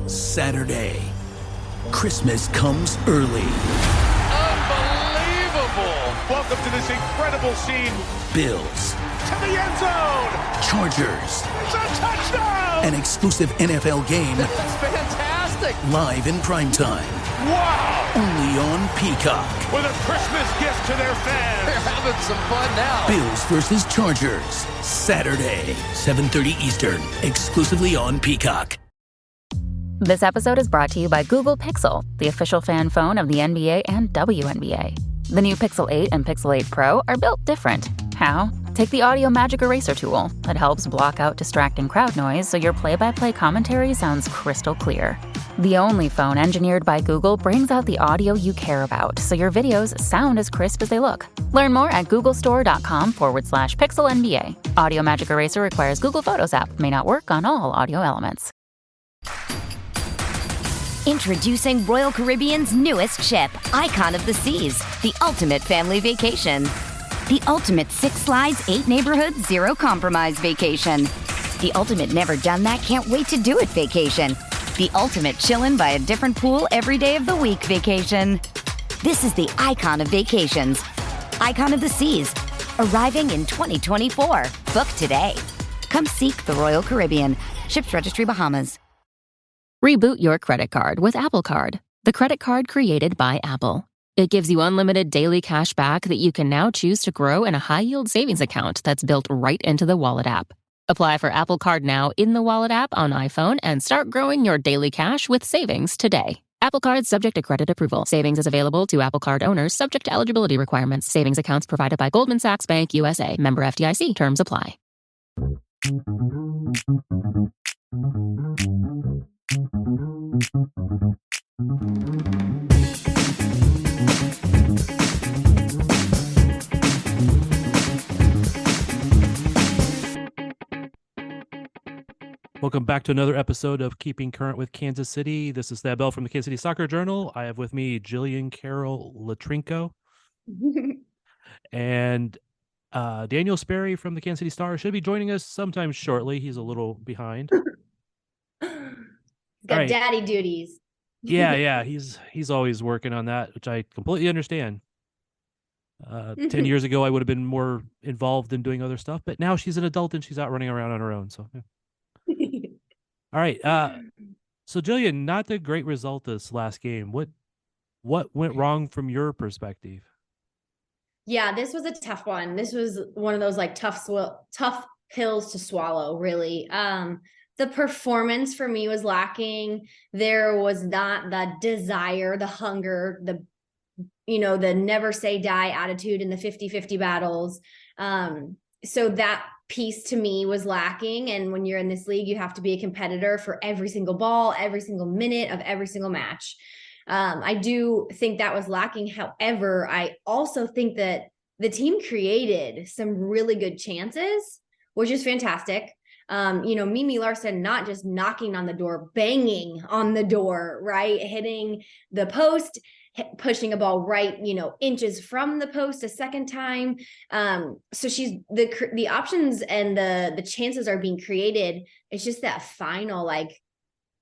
Saturday. Christmas comes early. Unbelievable! Welcome to this incredible scene. Bills. To the end zone! Chargers. It's a touchdown! An exclusive NFL game. That's fantastic! Live in primetime. Wow! Only on Peacock. With a Christmas gift to their fans. They're having some fun now. Bills versus Chargers. Saturday, 7:30 Eastern. Exclusively on Peacock. This episode is brought to you by Google Pixel, the official fan phone of the NBA and WNBA. The new Pixel 8 and Pixel 8 Pro are built different. How? Take the Audio Magic Eraser tool. It helps block out distracting crowd noise so your play-by-play commentary sounds crystal clear. The only phone engineered by Google brings out the audio you care about so your videos sound as crisp as they look. Learn more at googlestore.com/pixelnba. Audio Magic Eraser requires Google Photos app. May not work on all audio elements. Introducing Royal Caribbean's newest ship, Icon of the Seas, the ultimate family vacation. The ultimate 6 slides, 8 neighborhoods, 0 compromise vacation. The ultimate never done that, can't wait to do it vacation. The ultimate chillin' by a different pool every day of the week vacation. This is the Icon of Vacations. Icon of the Seas, arriving in 2024. Book today. Come seek the Royal Caribbean. Ships Registry, Bahamas. Reboot your credit card with Apple Card, the credit card created by Apple. It gives you unlimited daily cash back that you can now choose to grow in a high-yield savings account that's built right into the Wallet app. Apply for Apple Card now in the Wallet app on iPhone and start growing your daily cash with savings today. Apple Card subject to credit approval. Savings is available to Apple Card owners subject to eligibility requirements. Savings accounts provided by Goldman Sachs Bank USA. Member FDIC. Terms apply. Welcome back to another episode of Keeping Current with Kansas City. This is Thad Bell from the Kansas City Soccer Journal. I have with me Jillian Carroll Letrinko and Daniel Sperry from the Kansas City Star should be joining us sometime shortly. He's a little behind. Got right. Daddy duties. Yeah. He's always working on that, which I completely understand. 10 years ago, I would have been more involved in doing other stuff, but now she's an adult and she's out running around on her own. So, yeah. All right. So Jillian, not the great result this last game. What went wrong from your perspective? Yeah, this was a tough one. This was one of those like tough pills to swallow, really. The performance for me was lacking. There was not the desire, the hunger, the never say die attitude in the 50-50 battles. So that piece to me was lacking. And when you're in this league, you have to be a competitor for every single ball, every single minute of every single match. I do think that was lacking. However, I also think that the team created some really good chances, which is fantastic. Mimi Larson, not just knocking on the door, banging on the door, right? Hitting the post, pushing a ball right, inches from the post a second time. So she's the options and the chances are being created. It's just that final,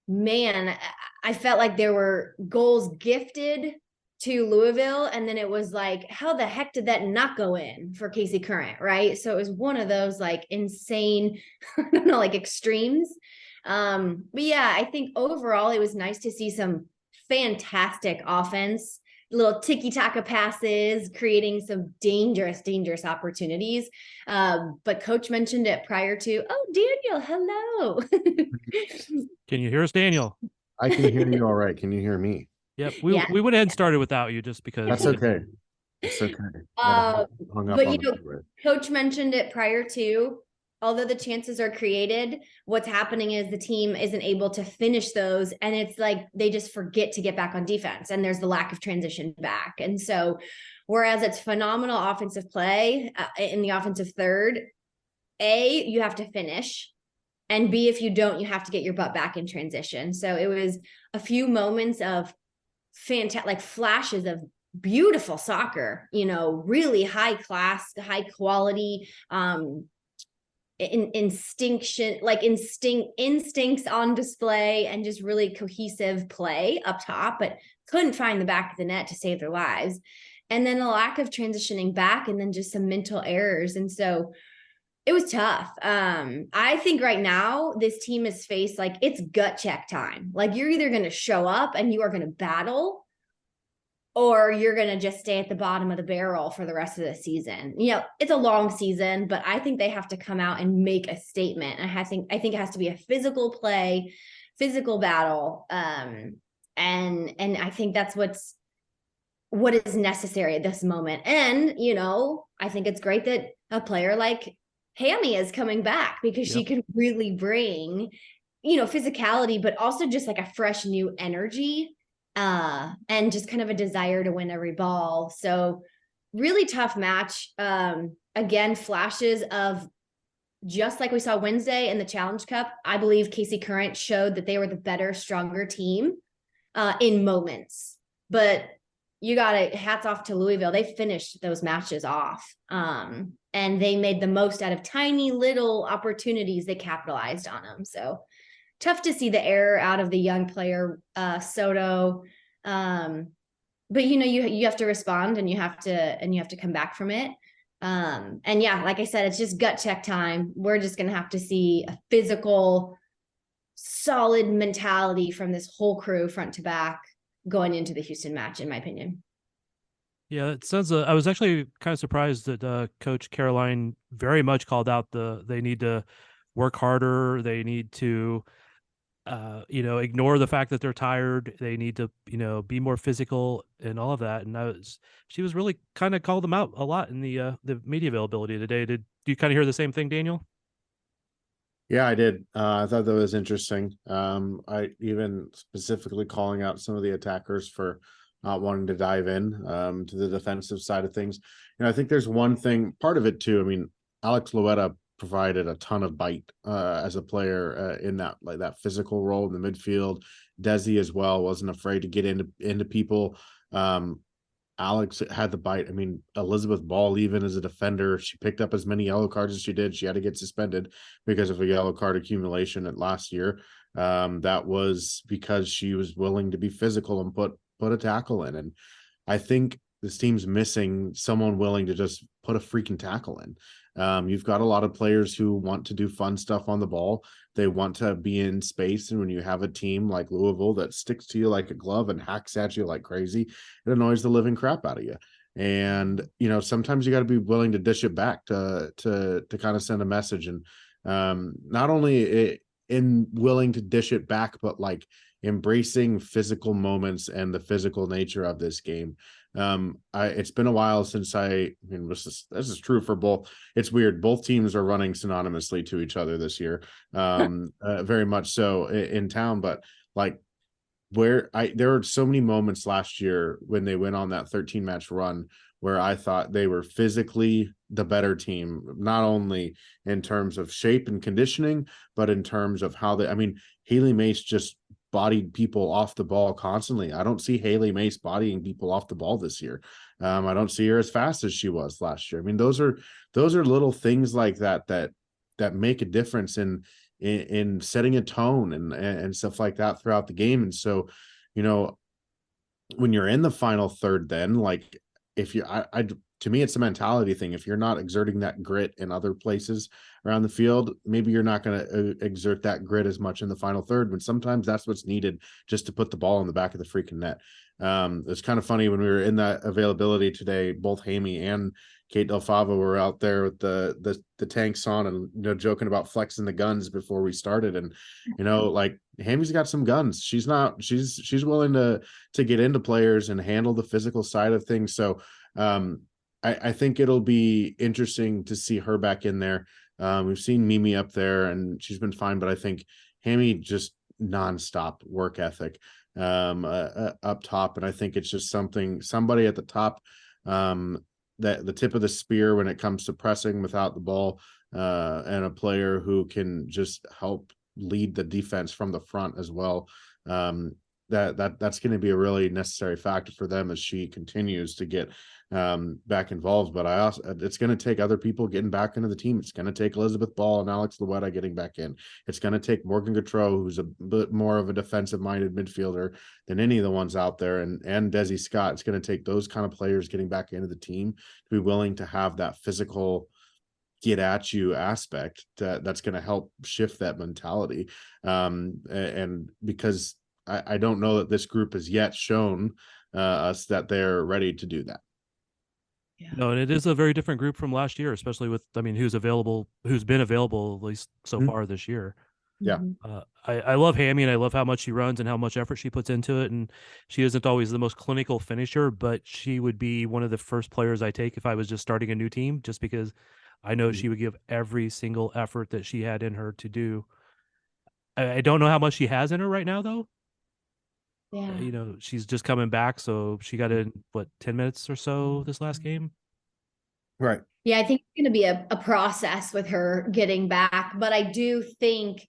man, I felt like there were goals gifted to Louisville. And then it was like, how the heck did that not go in for Casey Current? Right. So it was one of those insane, extremes. But yeah, I think overall it was nice to see some fantastic offense, little tiki-taka passes, creating some dangerous opportunities. But coach mentioned it prior to, Daniel, hello. Can you hear us, Daniel? I can hear you all right. Can you hear me? Yep. We went ahead and started without you just because. That's okay. It's okay. But coach mentioned it prior to, although the chances are created, what's happening is the team isn't able to finish those. And it's like they just forget to get back on defense. And there's the lack of transition back. And so, whereas it's phenomenal offensive play in the offensive third, A, you have to finish. And B, if you don't, you have to get your butt back in transition. So it was a few moments of fantastic, flashes of beautiful soccer, really high class, high quality, instincts on display and just really cohesive play up top, but couldn't find the back of the net to save their lives. And then the lack of transitioning back, and then just some mental errors. And so it was tough. I think right now this team is faced like it's gut check time. Like you're either going to show up and you are going to battle, or you're going to just stay at the bottom of the barrel for the rest of the season. You know, it's a long season, but I think they have to come out and make a statement. I think it has to be a physical play, physical battle. And I think that's what is necessary at this moment. And, you know, I think it's great that a player like Hammy is coming back, because she can really bring, you know, physicality, but also just like a fresh new energy, and just kind of a desire to win every ball. So really tough match. Again, flashes of, just like we saw Wednesday in the Challenge Cup, I believe Casey Current showed that they were the better, stronger team in moments. But you got to hats off to Louisville. They finished those matches off. And they made the most out of tiny little opportunities. They capitalized on them. So tough to see the error out of the young player, Soto. But you know, you have to respond, and you have to come back from it. And yeah, like I said, it's just gut check time. We're just going to have to see a physical, solid mentality from this whole crew, front to back, going into the Houston match, in my opinion. Yeah, it sounds. I was actually kind of surprised that Coach Caroline very much called out they need to work harder. They need to, ignore the fact that they're tired. They need to, be more physical and all of that. And she was really kind of called them out a lot in the media availability today. Did you kind of hear the same thing, Daniel? Yeah, I did. I thought that was interesting. I even specifically calling out some of the attackers for not wanting to dive in to the defensive side of things. I think there's one thing, part of it too. I mean, Alex Loetta provided a ton of bite as a player in that physical role in the midfield. Desi as well wasn't afraid to get into people. Alex had the bite. I mean, Elizabeth Ball, even as a defender, she picked up as many yellow cards as she did. She had to get suspended because of a yellow card accumulation at last year. That was because she was willing to be physical and put a tackle in. And I think this team's missing someone willing to just put a freaking tackle in. You've got a lot of players who want to do fun stuff on the ball. They want to be in space. And when you have a team like Louisville that sticks to you like a glove and hacks at you like crazy, it annoys the living crap out of you. And, sometimes you got to be willing to dish it back to kind of send a message. And not only in willing to dish it back, but like embracing physical moments and the physical nature of this game. It's been a while since this is true for both. It's weird. Both teams are running synonymously to each other this year. Very much so in town, but like there were so many moments last year when they went on that 13 match run where I thought they were physically the better team, not only in terms of shape and conditioning, but in terms of how Haley Mace just bodied people off the ball constantly. I don't see Haley Mace bodying people off the ball this year. I don't see her as fast as she was last year. I mean, those are little things like that make a difference in setting a tone and stuff like that throughout the game. And so, when you're in the final third, then like if you, to me, it's a mentality thing. If you're not exerting that grit in other places around the field, maybe you're not going to exert that grit as much in the final third, when sometimes that's what's needed just to put the ball in the back of the freaking net. It's kind of funny when we were in that availability today, both Hammy and Kate Del Favo were out there with the tanks on and, joking about flexing the guns before we started. And, like Hammy's got some guns. She's willing to get into players and handle the physical side of things. So, I think it'll be interesting to see her back in there. We've seen Mimi up there and she's been fine, but I think Hammy just nonstop work ethic up top. And I think it's just somebody at the top, that the tip of the spear when it comes to pressing without the ball, and a player who can just help lead the defense from the front as well. that's going to be a really necessary factor for them as she continues to get back involved. But it's going to take other people getting back into the team. It's going to take Elizabeth Ball and Alex Luetta getting back in. It's going to take Morgan Gautreau, who's a bit more of a defensive minded midfielder than any of the ones out there, and Desi Scott. It's going to take those kind of players getting back into the team to be willing to have that physical get at you aspect that's going to help shift that mentality. And because I don't know that this group has yet shown us that they're ready to do that. Yeah. No, and it is a very different group from last year, especially with, I mean, who's been available at least so far this year. Yeah. Mhm. I love Hammy, and I love how much she runs and how much effort she puts into it. And she isn't always the most clinical finisher, but she would be one of the first players I take if I was just starting a new team, just because I know she would give every single effort that she had in her to do. I don't know how much she has in her right now, though. Yeah. You know, she's just coming back, so she got in 10 minutes or so this last game. Right. Yeah, I think it's going to be a process with her getting back, but I do think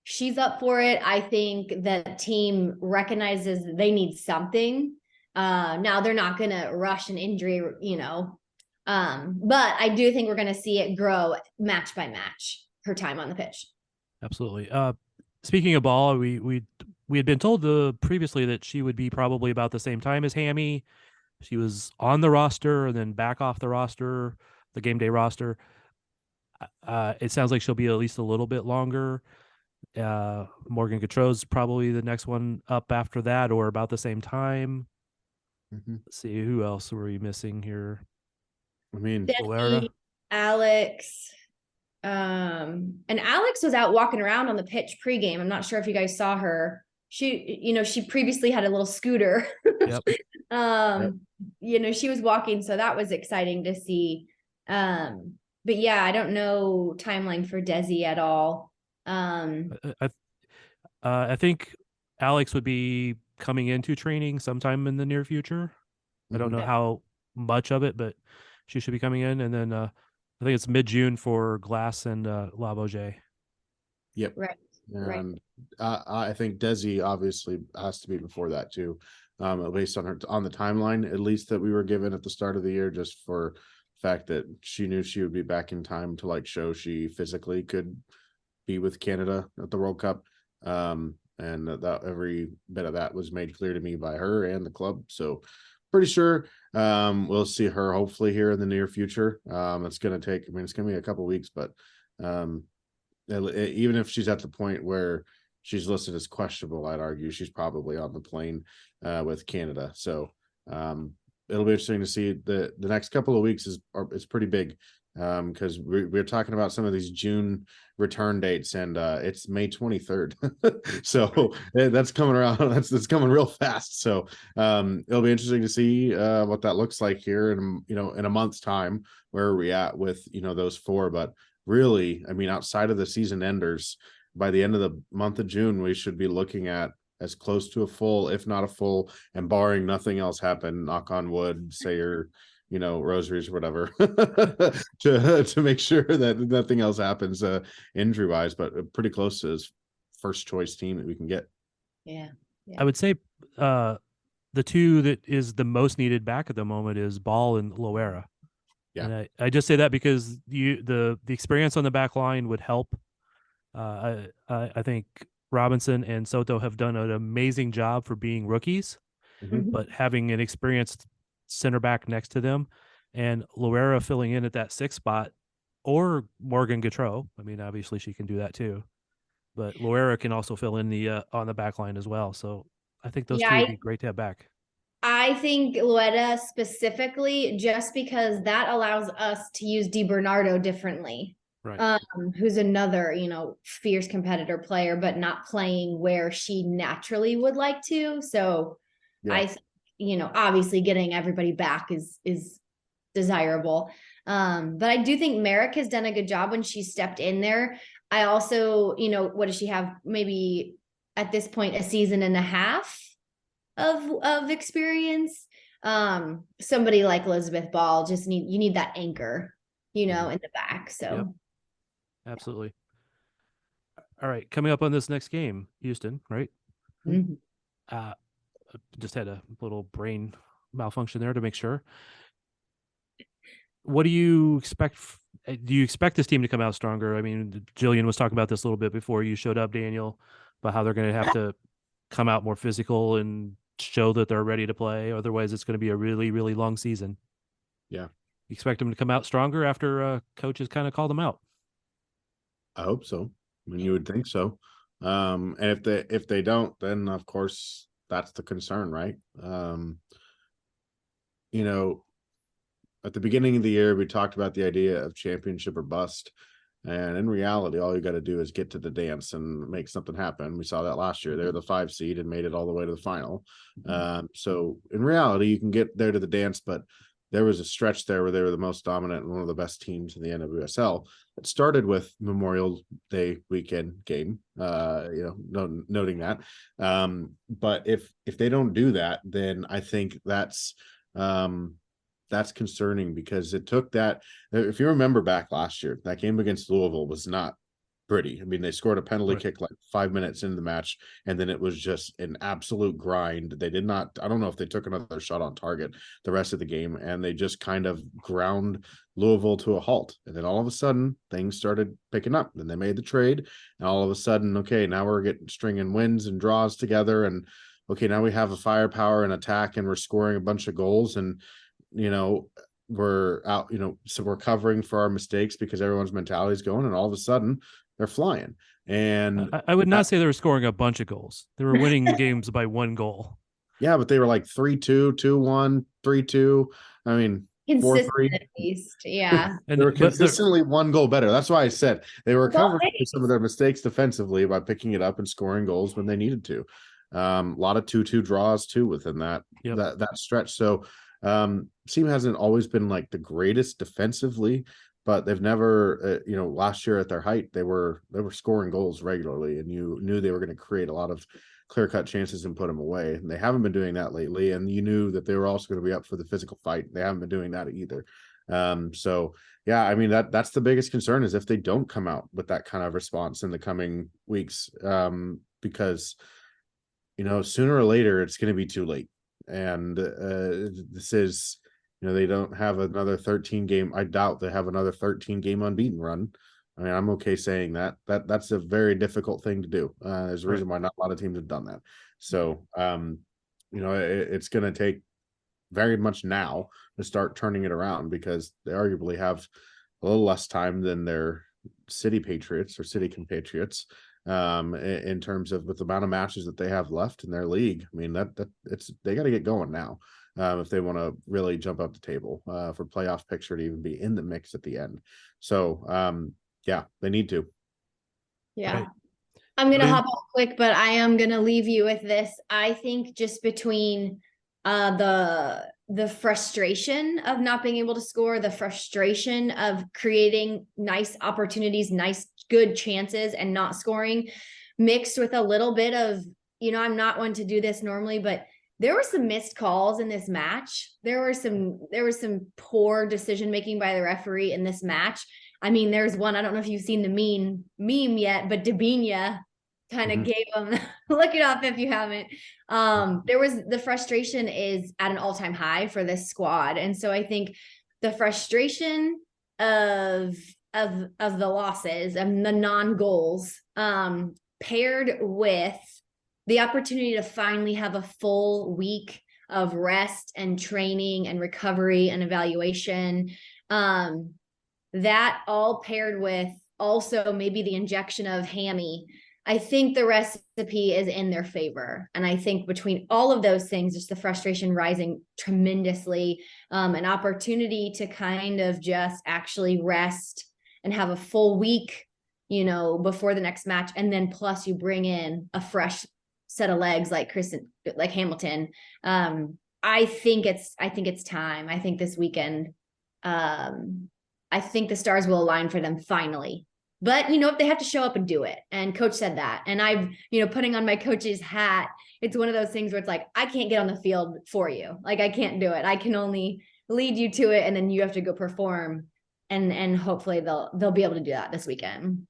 she's up for it. I think the team recognizes they need something. Now they're not going to rush an injury, you know, but I do think we're going to see it grow match by match, her time on the pitch. Absolutely. Speaking of Ball, we had been told previously that she would be probably about the same time as Hammy. She was on the roster and then back off the roster, the game day roster. It sounds like she'll be at least a little bit longer. Morgan Gautreau's probably the next one up after that, or about the same time. Let's see, who else were we missing here? I mean, Desi, Alex. And Alex was out walking around on the pitch pregame. I'm not sure if you guys saw her. She previously had a little scooter. Yep. She was walking, so that was exciting to see. But yeah, I don't know timeline for Desi at all. I think Alex would be coming into training sometime in the near future. I don't know how much of it, but she should be coming in. And then I think it's mid-June for Glass and Lavoisier. Yep. Right. And I think Desi obviously has to be before that too, based on the timeline, at least that we were given at the start of the year, just for the fact that she knew she would be back in time to show she physically could be with Canada at the World Cup. And that every bit of that was made clear to me by her and the club. So pretty sure we'll see her hopefully here in the near future. It's going to take, it's going to be a couple weeks, but even if she's at the point where she's listed as questionable, I'd argue she's probably on the plane with Canada. So it'll be interesting to see. The next couple of weeks is pretty big, because we're talking about some of these June return dates, and it's May 23rd. So that's coming around. That's coming real fast. So it'll be interesting to see what that looks like here in a month's time. Where are we at with those four? But really, outside of the season enders, by the end of the month of June, we should be looking at as close to a full, if not a full, and barring nothing else happen, knock on wood, say your rosaries or whatever, to make sure that nothing else happens injury wise, but pretty close to his first choice team that we can get. Yeah. I would say the two that is the most needed back at the moment is Ball and Loera. Yeah. And I just say that because the experience on the back line would help. I think Robinson and Soto have done an amazing job for being rookies, but having an experienced center back next to them, and Loera filling in at that 6th spot, or Morgan Gautreau. Obviously she can do that too, but Loera can also fill in the on the back line as well. So I think those two would be great to have back. I think Luetta specifically, just because that allows us to use DiBernardo differently. Right. Who's another, fierce competitor player, but not playing where she naturally would like to. So I obviously getting everybody back is desirable. But I do think Merrick has done a good job when she stepped in there. I also, what does she have? Maybe at this point, a season and a half of experience. Somebody like Elizabeth Ball you need that anchor, in the back. So yep. Absolutely. All right, coming up on this next game, Houston, right? Mm-hmm. Just had a little brain malfunction there to make sure. What do you expect? Do you expect this team to come out stronger? I mean, Jillian was talking about this a little bit before you showed up, Daniel, about how they're going to have to come out more physical and show that they're ready to play. Otherwise, it's going to be a really, really long season. Yeah. You expect them to come out stronger after coaches kind of call them out? I hope so. I mean, you would think so. And if they don't, then of course that's the concern, right? You know, at the beginning of the year, we talked about the idea of championship or bust. And in reality, all you got to do is get to the dance and make something happen. We saw that last year. They were the 5 seed and made it all the way to the final. So in reality, you can get there to the dance, but there was a stretch there where they were the most dominant and one of the best teams in the NWSL. It started with Memorial Day weekend game, noting that. But if they don't do that, then I think that's concerning, because it took that. If you remember back last year, that game against Louisville was not pretty. I mean, they scored a penalty kick like 5 minutes into the match, and then it was just an absolute grind. They did not, I don't know if they took another shot on target the rest of the game, and they just kind of ground Louisville to a halt. And then all of a sudden things started picking up. Then they made the trade, and all of a sudden, okay, now we're getting stringing wins and draws together, and okay, now we have a firepower and attack, and we're scoring a bunch of goals, and we're out, so we're covering for our mistakes because everyone's mentality is going, and all of a sudden they're flying. And I would not say they were scoring a bunch of goals. They were winning games by 1 goal. Yeah, but they were like 3-2, 2-1, 3-2. I mean, 4-3. At least, yeah. And they were consistently 1 goal better. That's why I said they were covering for some of their mistakes defensively by picking it up and scoring goals when they needed to. A lot of 2-2 draws too within that stretch. So team hasn't always been like the greatest defensively, but they've never, last year at their height, they were scoring goals regularly, and you knew they were going to create a lot of clear-cut chances and put them away. And they haven't been doing that lately, and you knew that they were also going to be up for the physical fight. They haven't been doing that either. So yeah, I mean, that's the biggest concern, is if they don't come out with that kind of response in the coming weeks, because sooner or later it's going to be too late. And this is, they don't have another 13 game. I doubt they have another 13 game unbeaten run. I mean, I'm okay saying that's a very difficult thing to do. There's a reason why not a lot of teams have done that. So, it's going to take very much now to start turning it around, because they arguably have a little less time than their city patriots or city compatriots, in terms of with the amount of matches that they have left in their league. I mean, they got to get going now. If they want to really jump up the table for playoff picture to even be in the mix at the end. So, they need to. Yeah. Right. I'm going to hop off quick, but I am going to leave you with this. I think just between the frustration of not being able to score, the frustration of creating nice opportunities, nice, good chances and not scoring, mixed with a little bit of, I'm not one to do this normally, but there were some missed calls in this match. There was some poor decision-making by the referee in this match. I mean, there's one, I don't know if you've seen the meme yet, but Dabinia kind of gave them, look it up if you haven't. The frustration is at an all-time high for this squad. And so I think the frustration of the losses and the non-goals, paired with the opportunity to finally have a full week of rest and training and recovery and evaluation, that all paired with also maybe the injection of hammy, I think the recipe is in their favor. And I think between all of those things, just the frustration rising tremendously, an opportunity to kind of just actually rest and have a full week, before the next match. And then plus you bring in a fresh set of legs like Hamilton. I think it's time. I think this weekend, I think the stars will align for them finally. But, if they have to show up and do it, and coach said that, and I've, putting on my coach's hat, it's one of those things where it's like, I can't get on the field for you. Like, I can't do it. I can only lead you to it. And then you have to go perform, and hopefully they'll be able to do that this weekend.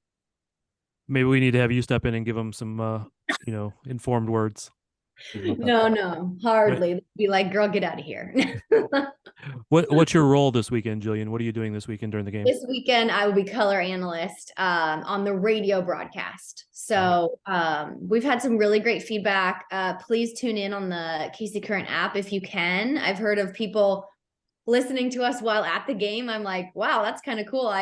Maybe we need to have you step in and give them some, informed words. No, hardly. They'd be like, girl, get out of here. What's your role this weekend, Jillian? What are you doing this weekend during the game? This weekend, I will be color analyst on the radio broadcast. So we've had some really great feedback. Please tune in on the Casey Current app if you can. I've heard of people listening to us while at the game. I'm like, wow, that's kind of cool.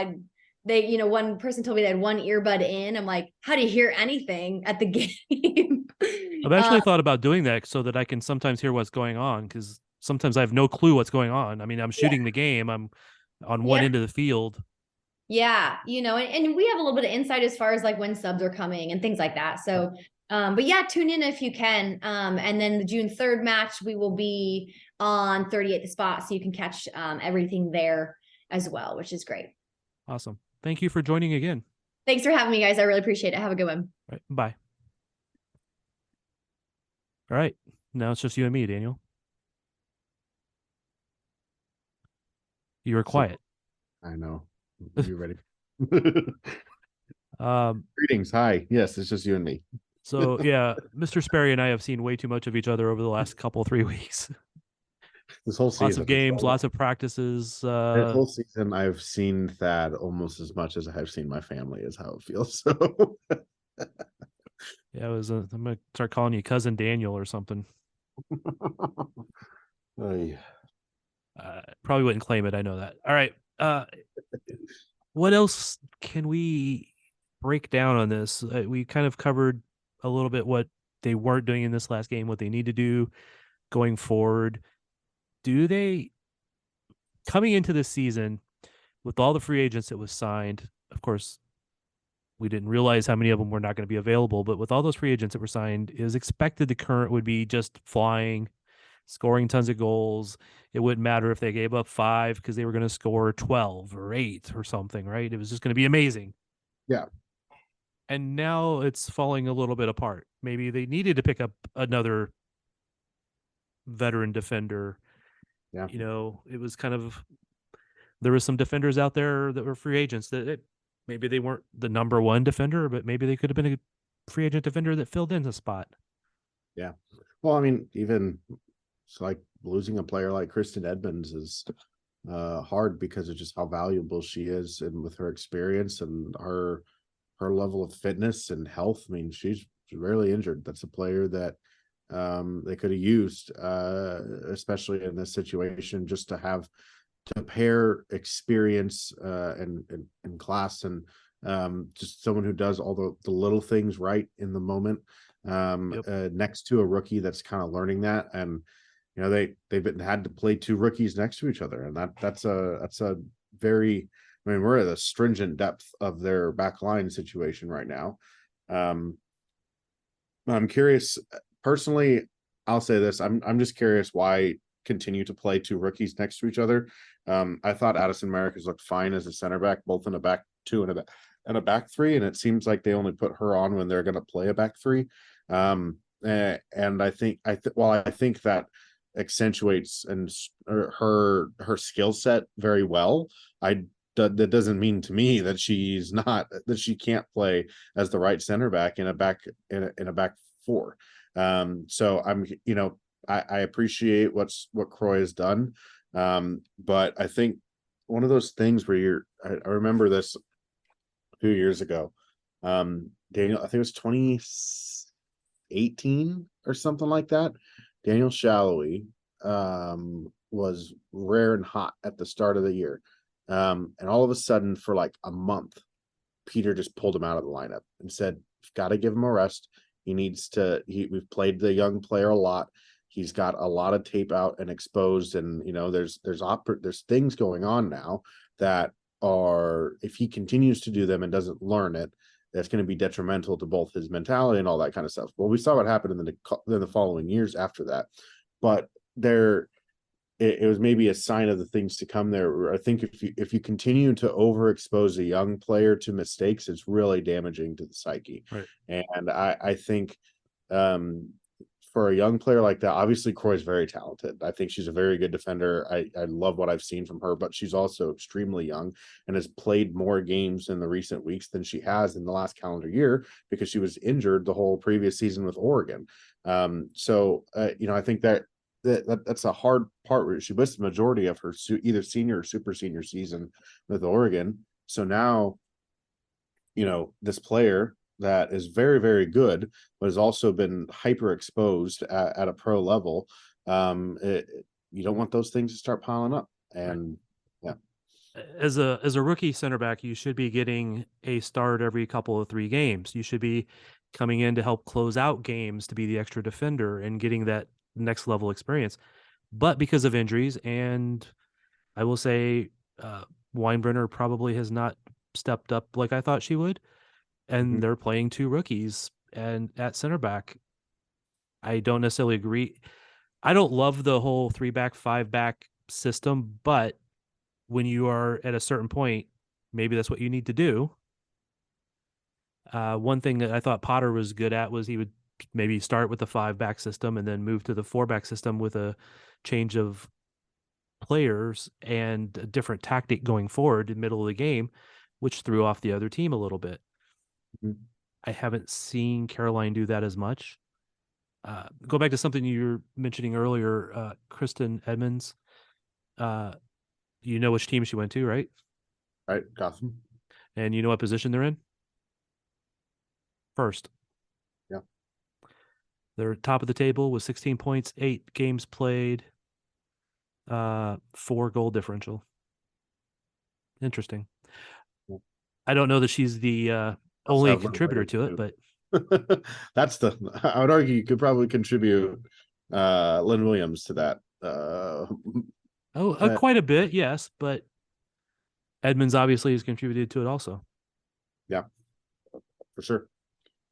One person told me they had one earbud in. I'm like, how do you hear anything at the game? I've actually thought about doing that so that I can sometimes hear what's going on, because sometimes I have no clue what's going on. I mean, I'm shooting the game. I'm on one end of the field. Yeah, and we have a little bit of insight as far as like when subs are coming and things like that. So, but yeah, tune in if you can. And then the June 3rd match, we will be on 38 The Spot, so you can catch everything there as well, which is great. Awesome. Thank you for joining again. Thanks for having me, guys. I really appreciate it. Have a good one. All right, bye. All right, now it's just you and me, Daniel. You were quiet. I know. You ready? Greetings. Hi. Yes, it's just you and me. So yeah, Mr. Sperry and I have seen way too much of each other over the last 3 weeks. This whole season. Lots of games, lots of practices. This whole season, I've seen Thad almost as much as I have seen my family, is how it feels. So yeah, I'm gonna start calling you Cousin Daniel or something. Yeah. Probably wouldn't claim it. I know that. All right. What else can we break down on this? We kind of covered a little bit what they weren't doing in this last game, what they need to do going forward. Do they, coming into this season with all the free agents that was signed, of course, we didn't realize how many of them were not going to be available, but with all those free agents that were signed, it was expected the Current would be just flying, scoring tons of goals. It wouldn't matter if they gave up 5 because they were going to score 12 or 8 or something, right? It was just going to be amazing. Yeah. And now it's falling a little bit apart. Maybe they needed to pick up another veteran defender. Yeah. It was kind of, there were some defenders out there that were free agents that maybe they weren't the number one defender, but maybe they could have been a free agent defender that filled in the spot. Yeah. Well, I mean, even it's like losing a player like Kristen Edmonds is hard because of just how valuable she is, and with her experience and her level of fitness and health. I mean, she's rarely injured. That's a player that they could have used, especially in this situation, just to pair experience and class, and just someone who does all the little things right in the moment, next to a rookie that's kind of learning that. And they've had to play 2 rookies next to each other, and that's a very, I mean, we're at a stringent depth of their back line situation right now. I'm curious personally. I'll say this: I'm just curious why continue to play 2 rookies next to each other. I thought Addison Merrick has looked fine as a center back, both in a back 2 and a back 3, and it seems like they only put her on when they're going to play a back 3. And I think that accentuates her skill set very well. That doesn't mean to me that she can't play as the right center back in a back 4. So I appreciate what Croy has done, but I think one of those things where I remember this a few years ago, Daniel, I think it was 2018 or something like that. Daniel Shallowy was rare and hot at the start of the year. And all of a sudden, for like a month, Peter just pulled him out of the lineup and said, "You've got to give him a rest. We've played the young player a lot. He's got a lot of tape out and exposed, and there's things going on now that are, if he continues to do them and doesn't learn it, that's going to be detrimental to both his mentality and all that kind of stuff." Well, we saw what happened in the following years after that, but it was maybe a sign of the things to come there. I think if you continue to overexpose a young player to mistakes, it's really damaging to the psyche. Right. And I think for a young player like that, obviously Croy's very talented. I think she's a very good defender. I love what I've seen from her, but she's also extremely young and has played more games in the recent weeks than she has in the last calendar year because she was injured the whole previous season with Oregon. I think that's a hard part where she missed the majority of her either senior or super senior season with Oregon. So now, this player that is very, very good, but has also been hyper exposed at a pro level. You don't want those things to start piling up. And right. As a rookie center back, you should be getting a start every couple of 3 games. You should be coming in to help close out games, to be the extra defender and getting that next level experience. But because of injuries, and I will say Weinbrenner probably has not stepped up like I thought she would, and they're playing 2 rookies and at center back. I don't necessarily agree. I don't love the whole 3-back, 5-back system, but when you are at a certain point, maybe that's what you need to do. One thing that I thought Potter was good at was he would maybe start with the 5-back system and then move to the 4-back system with a change of players and a different tactic going forward in the middle of the game, which threw off the other team a little bit. I haven't seen Caroline do that as much. Go back to something you were mentioning earlier, Kristen Edmonds. You know which team she went to, right? Right, Gotham. And you know what position they're in? First. Yeah. They're top of the table with 16 points, 8 games played, 4 goal differential. Interesting. Yeah. I don't know that she's the only contributor to it, but I would argue you could probably contribute Lynn Williams to that. Quite a bit, yes, but Edmonds obviously has contributed to it also. Yeah, for sure.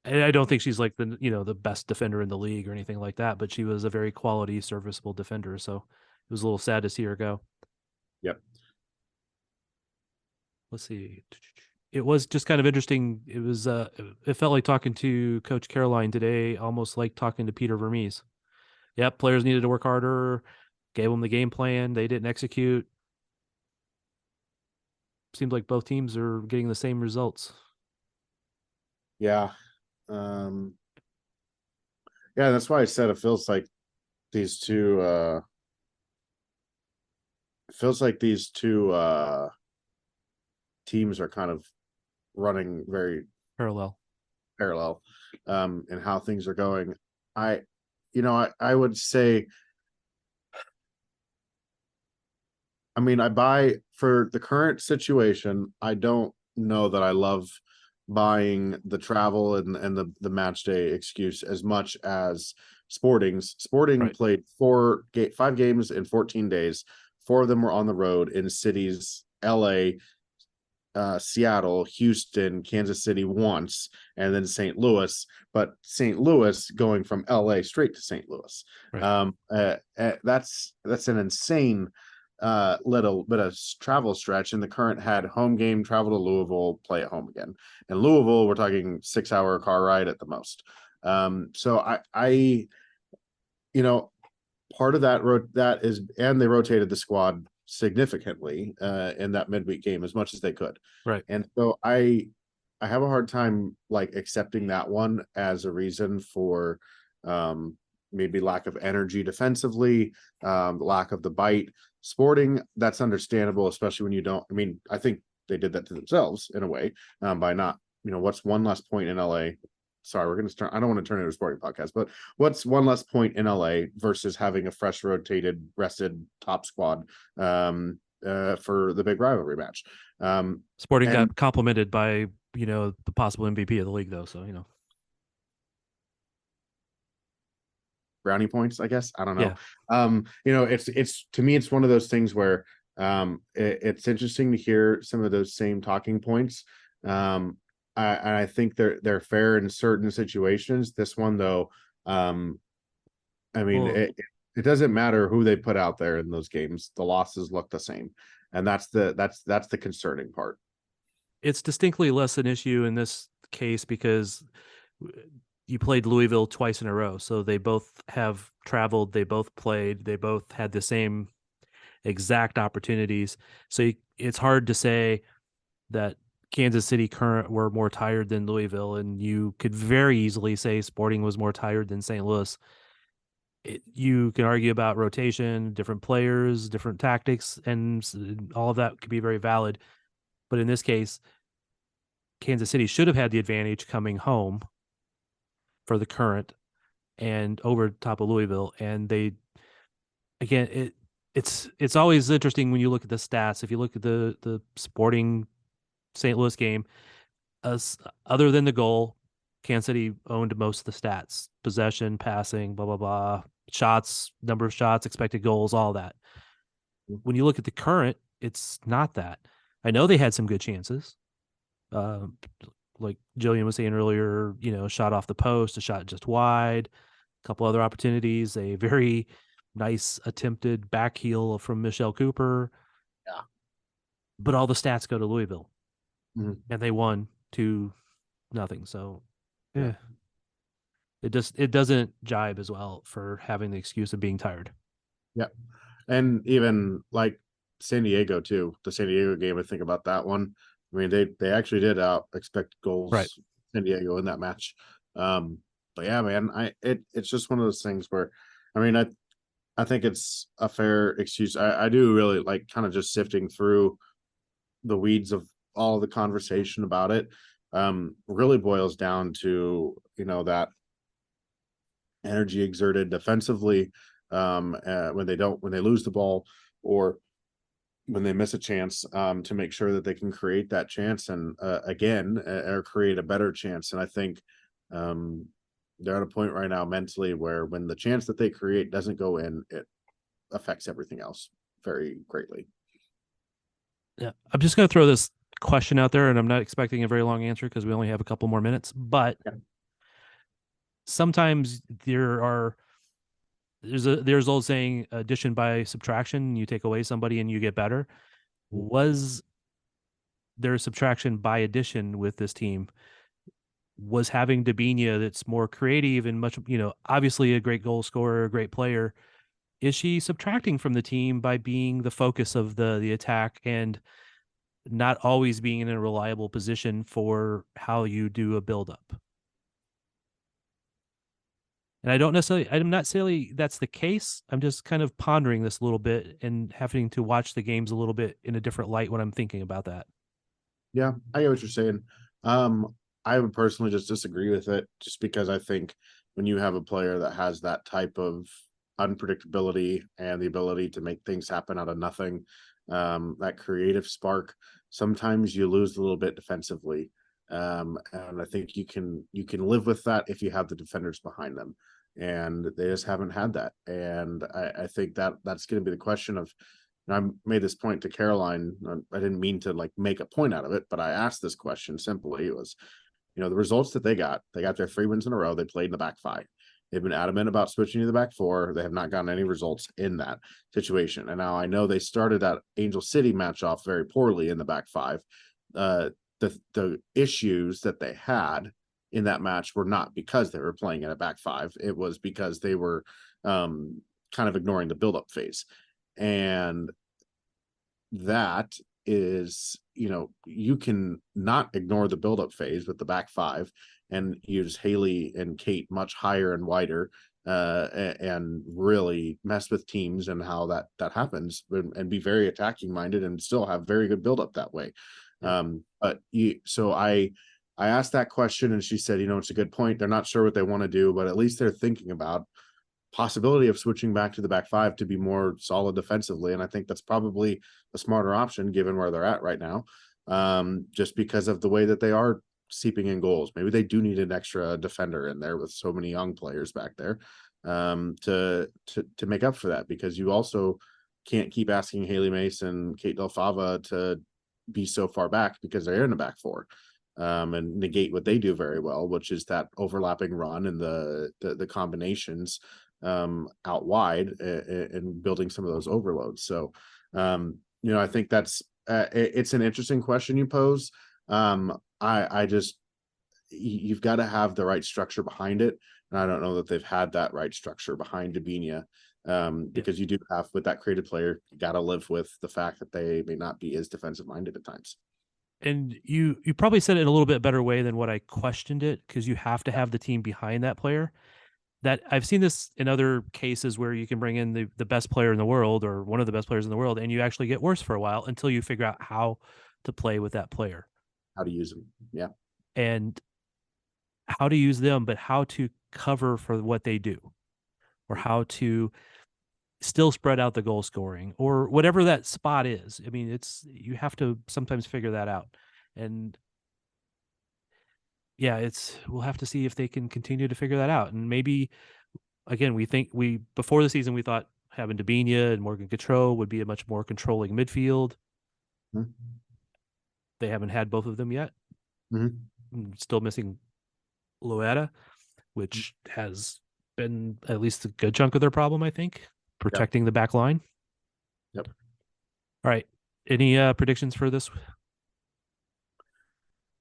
And I don't think she's like the best defender in the league or anything like that, but she was a very quality, serviceable defender. So it was a little sad to see her go. Yep. Let's see. It was just kind of interesting. It was it felt like talking to Coach Caroline today, almost like talking to Peter Vermees. Yep, players needed to work harder, gave them the game plan, they didn't execute. Seems like both teams are getting the same results. Yeah. That's why I said it feels like these two teams are kind of running very parallel in how things are going. I would say, I buy for the current situation. I don't know that I love buying the travel and the match day excuse as much as Sporting right. Played 5 games in 14 days. 4 of them were on the road in cities, LA, Seattle, Houston, Kansas City once, and then St. Louis. But St. Louis going from LA straight to St. Louis. Right. That's an insane little bit of travel stretch. And the Current had home game, travel to Louisville, play at home again. And Louisville, we're talking 6-hour car ride at the most. So I part of that is, and they rotated the squad significantly in that midweek game as much as they could. Right. And so I have a hard time like accepting that one as a reason for maybe lack of energy defensively, lack of the bite. Sporting, that's understandable, especially when you don't. I think they did that to themselves in a way by not, what's one less point in LA. Sorry, we're going to start. I don't want to turn it into a sporting podcast, but what's one less point in LA versus having a fresh, rotated, rested top squad for the big rivalry match? Sporting got complimented by the possible MVP of the league, though. So brownie points, I guess. I don't know. Yeah. It's to me, it's one of those things where it's interesting to hear some of those same talking points. I think they're fair in certain situations. This one, though, it doesn't matter who they put out there in those games. The losses look the same, and that's the concerning part. It's distinctly less an issue in this case because you played Louisville twice in a row, so they both have traveled. They both played. They both had the same exact opportunities. So it's hard to say that Kansas City Current were more tired than Louisville, and you could very easily say Sporting was more tired than St. Louis. You can argue about rotation, different players, different tactics, and all of that could be very valid. But in this case, Kansas City should have had the advantage coming home for the Current and over top of Louisville. And they, again, it's always interesting when you look at the stats. If you look at the Sporting St. Louis game, other than the goal, Kansas City owned most of the stats: possession, passing, blah blah blah, shots, number of shots, expected goals, all that. When you look at the Current, it's not that. I know they had some good chances, like Jillian was saying earlier. A shot off the post, a shot just wide, a couple other opportunities, a very nice attempted back heel from Michelle Cooper. Yeah, but all the stats go to Louisville, mm-hmm. and they won 2-0. So, yeah, it doesn't jibe as well for having the excuse of being tired. Yeah, and even like San Diego too. The San Diego game, I think about that one. I mean, they actually did expect goals, right? San Diego in that match. But yeah, man, it's just one of those things where, I mean, I think it's a fair excuse. I do really like kind of just sifting through the weeds of all the conversation about it. Really boils down to, that energy exerted defensively when they lose the ball, or when they miss a chance, to make sure that they can create that chance and or create a better chance. And I think they're at a point right now mentally where when the chance that they create doesn't go in, it affects everything else very greatly. Yeah, I'm just going to throw this question out there, and I'm not expecting a very long answer because we only have a couple more minutes. But sometimes there's old saying, addition by subtraction. You take away somebody and you get better. Was there subtraction by addition with this team? Was having Dabinia, that's more creative and much, obviously a great goal scorer, a great player, is she subtracting from the team by being the focus of the attack and not always being in a reliable position for how you do a buildup? And I'm not saying that's the case. I'm just kind of pondering this a little bit and having to watch the games a little bit in a different light when I'm thinking about that. Yeah, I get what you're saying. I would personally just disagree with it, just because I think when you have a player that has that type of unpredictability and the ability to make things happen out of nothing, that creative spark, sometimes you lose a little bit defensively. And I think you can live with that if you have the defenders behind them, and they just haven't had that. And I think that's going to be the question of, and I made this point to Caroline. I didn't mean to make a point out of it, but I asked this question simply. It was, the results that they got their 3 wins in a row. They played in the back 5. They've been adamant about switching to the back 4. They have not gotten any results in that situation. And now I know they started that Angel City match off very poorly in the back 5. The issues that they had in that match were not because they were playing in a back 5. It was because they were kind of ignoring the build-up phase. And that is, you can not ignore the build-up phase with the back 5 and use Haley and Kate much higher and wider, and really mess with teams and how that happens, and be very attacking minded and still have very good build-up that way. So I asked that question, and she said, it's a good point. They're not sure what they want to do, but at least they're thinking about possibility of switching back to the back 5 to be more solid defensively. And I think that's probably a smarter option given where they're at right now, just because of the way that they are seeping in goals. Maybe they do need an extra defender in there with so many young players back there, to make up for that, because you also can't keep asking Haley Mason, Kate Del Fava to be so far back, because they're in the back 4, and negate what they do very well, which is that overlapping run and the combinations out wide, and building some of those overloads. So I think that's it's an interesting question you pose. I just, you've got to have the right structure behind it, and I don't know that they've had that right structure behind Dabinia, because you do have, with that creative player, you got to live with the fact that they may not be as defensive minded at times. And you probably said it in a little bit better way than what I questioned it, because you have to have the team behind that player. That I've seen this in other cases where you can bring in the best player in the world or one of the best players in the world, and you actually get worse for a while until you figure out how to play with that player, How to use them. Yeah. and how to use them, but how to cover for what they do, or how to still spread out the goal scoring, or whatever that spot is. I mean, you have to sometimes figure that out. And yeah, we'll have to see if they can continue to figure that out. And maybe again, before the season we thought having Dabinia and Morgan Gautreau would be a much more controlling midfield. Mhm. They haven't had both of them yet. Still missing Loetta, which has been at least a good chunk of their problem, I think, protecting the back line. Yep. All right. Any predictions for this?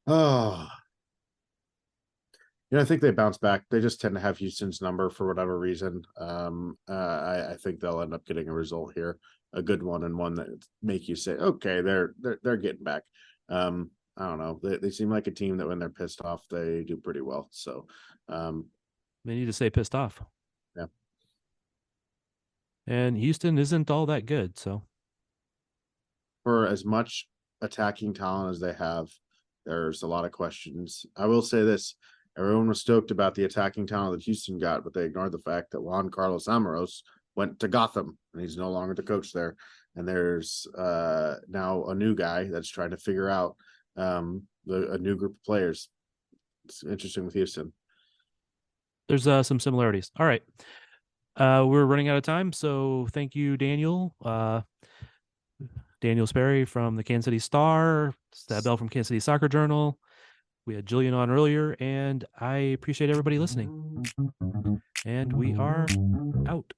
Oh, I think they bounce back. They just tend to have Houston's number for whatever reason. I think they'll end up getting a result here, a good one, and one that make you say, okay, they're getting back. I don't know. They seem like a team that when they're pissed off, they do pretty well. So They need to stay pissed off. Yeah. And Houston isn't all that good, so for as much attacking talent as they have, there's a lot of questions. I will say this. Everyone was stoked about the attacking talent that Houston got, but they ignored the fact that Juan Carlos Amoros went to Gotham and he's no longer the coach there. And there's now a new guy that's trying to figure out a new group of players. It's interesting with Houston. There's some similarities. All right. We're running out of time, so thank you, Daniel. Daniel Sperry from the Kansas City Star, Stab Bell from Kansas City Soccer Journal. We had Jillian on earlier, and I appreciate everybody listening. And we are out.